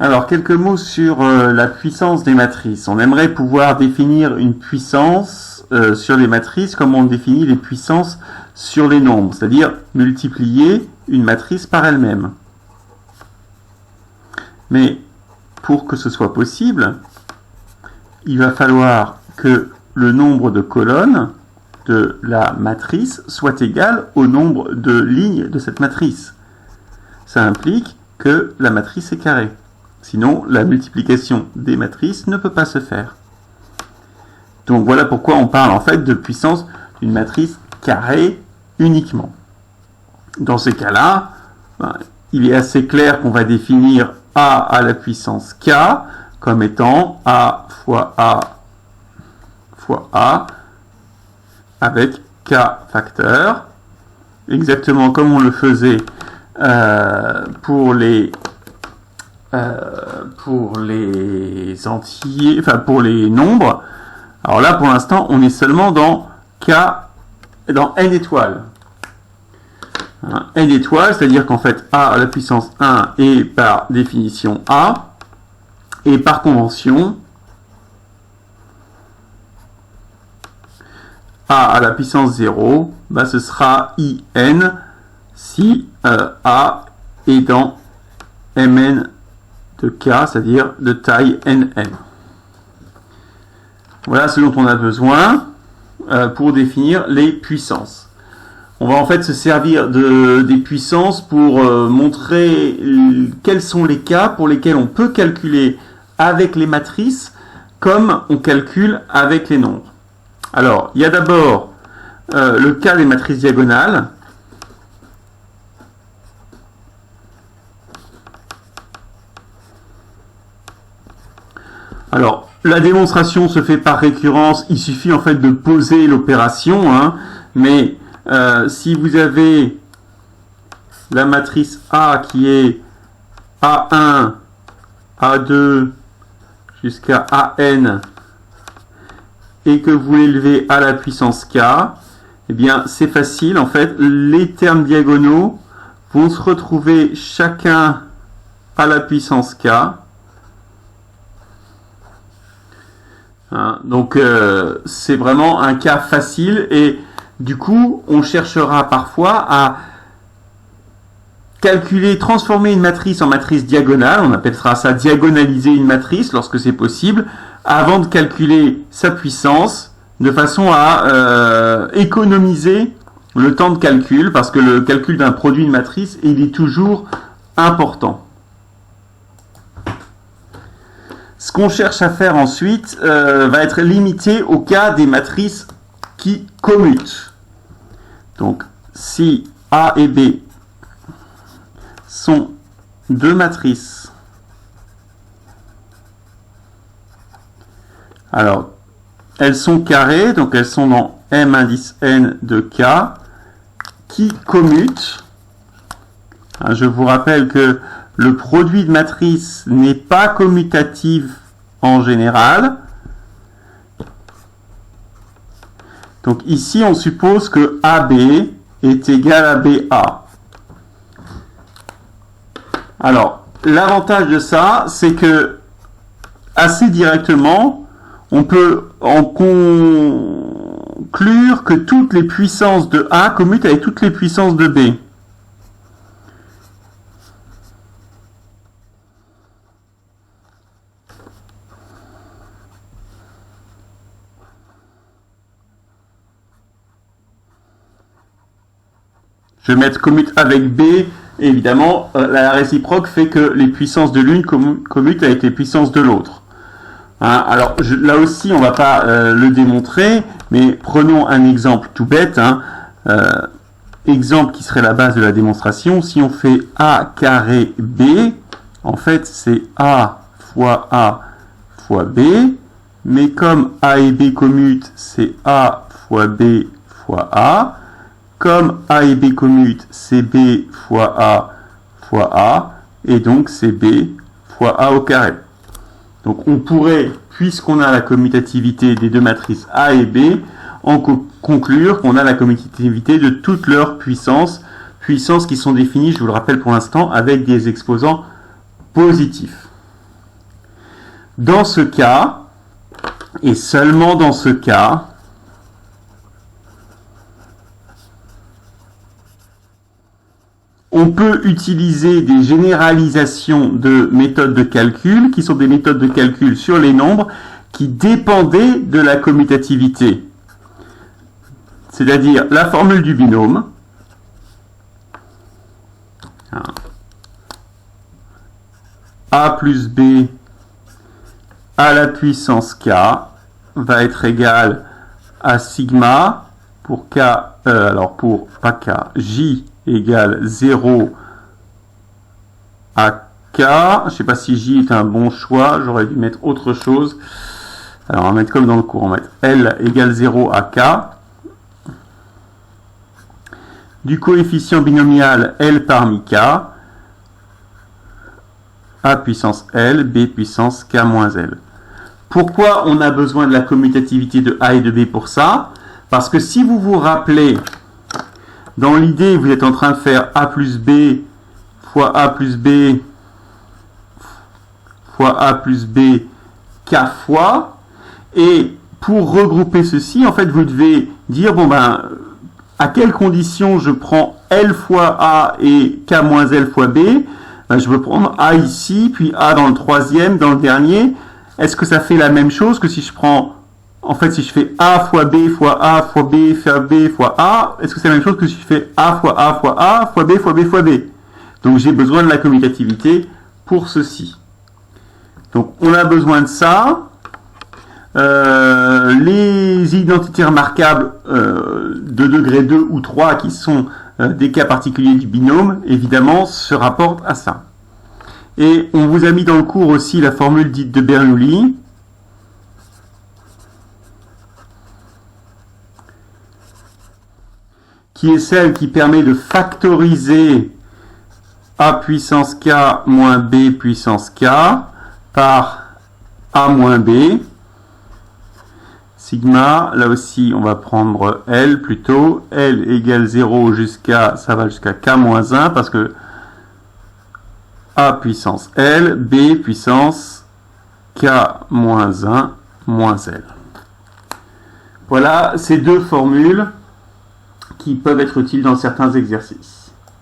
Alors, quelques mots sur la puissance des matrices. On aimerait pouvoir définir une puissance sur les matrices comme on définit les puissances sur les nombres, c'est-à-dire multiplier une matrice par elle-même. Mais pour que ce soit possible, il va falloir que le nombre de colonnes de la matrice soit égal au nombre de lignes de cette matrice. Ça implique que la matrice est carrée. Sinon, la multiplication des matrices ne peut pas se faire. Donc voilà pourquoi on parle en fait de puissance d'une matrice carrée uniquement. Dans ces cas-là, il est assez clair qu'on va définir A à la puissance K comme étant A fois A fois A avec K facteur, exactement comme on le faisait pour les entiers, enfin pour les nombres. Alors là, pour l'instant, on est seulement dans n étoiles. N étoiles, c'est-à-dire qu'en fait, A à la puissance 1 est par définition A, et par convention, A à la puissance 0, ce sera IN si A est dans Mn de K, c'est-à-dire de taille Nn. Voilà ce dont on a besoin pour définir les puissances. On va en fait se servir des puissances pour montrer quels sont les cas pour lesquels on peut calculer avec les matrices comme on calcule avec les nombres. Alors, il y a d'abord le cas des matrices diagonales. Alors, la démonstration se fait par récurrence, il suffit en fait de poser l'opération, mais si vous avez la matrice A qui est A1, A2 jusqu'à AN et que vous l'élevez à la puissance K, eh bien c'est facile, en fait, les termes diagonaux vont se retrouver chacun à la puissance K. Donc c'est vraiment un cas facile et du coup on cherchera parfois à calculer, transformer une matrice en matrice diagonale, on appellera ça diagonaliser une matrice lorsque c'est possible, avant de calculer sa puissance, de façon à économiser le temps de calcul, parce que le calcul d'un produit de matrice, il est toujours important. Ce qu'on cherche à faire ensuite va être limité au cas des matrices qui commutent. Donc, si A et B sont deux matrices, alors, elles sont carrées, donc elles sont dans M indice N de K, qui commutent. Je vous rappelle que le produit de matrice n'est pas commutatif en général. Donc ici, on suppose que AB est égal à BA. Alors, l'avantage de ça, c'est que assez directement, on peut en conclure que toutes les puissances de A commutent avec toutes les puissances de B. Je vais mettre commute avec B, et évidemment, la réciproque fait que les puissances de l'une commutent avec les puissances de l'autre. Alors, là aussi, on ne va pas le démontrer, mais prenons un exemple tout bête. Exemple qui serait la base de la démonstration. Si on fait A carré B, en fait, c'est A fois B, mais comme A et B commutent, c'est A fois B fois A. Comme A et B commutent, c'est B fois A, et donc c'est B fois A au carré. Donc on pourrait, puisqu'on a la commutativité des deux matrices A et B, en conclure qu'on a la commutativité de toutes leurs puissances qui sont définies, je vous le rappelle pour l'instant, avec des exposants positifs. Dans ce cas, et seulement dans ce cas, on peut utiliser des généralisations de méthodes de calcul, qui sont des méthodes de calcul sur les nombres, qui dépendaient de la commutativité. C'est-à-dire la formule du binôme, a plus b à la puissance k va être égal à sigma pour k, alors pour pas k, j égale 0 à k. Je ne sais pas si j est un bon choix, j'aurais dû mettre autre chose. Alors on va mettre comme dans le cours, on va mettre L égale 0 à k. Du coefficient binomial L parmi k, A puissance L, B puissance K moins L. Pourquoi on a besoin de la commutativité de A et de B pour ça? Parce que si vous vous rappelez, dans l'idée, vous êtes en train de faire A plus B fois A plus B fois A plus B K fois, et pour regrouper ceci, en fait, vous devez dire, bon ben, à quelles conditions je prends L fois A et K moins L fois B? Ben, je veux prendre A ici, puis A dans le troisième, dans le dernier. Est-ce que ça fait la même chose que si je prends, en fait, si je fais A fois B fois A fois B fois B fois A, est-ce que c'est la même chose que si je fais A fois A fois A fois B fois B fois B? Donc j'ai besoin de la commutativité pour ceci. Donc on a besoin de ça. Les identités remarquables de degré 2 ou 3 qui sont des cas particuliers du binôme, évidemment, se rapportent à ça. Et on vous a mis dans le cours aussi la formule dite de Bernoulli, qui est celle qui permet de factoriser A puissance K moins B puissance K par A moins B. Sigma, là aussi on va prendre L plutôt. L égale 0 jusqu'à, ça va jusqu'à K moins 1 parce que A puissance L, B puissance K moins 1 moins L. Voilà ces deux formules qui peuvent être utiles dans certains exercices.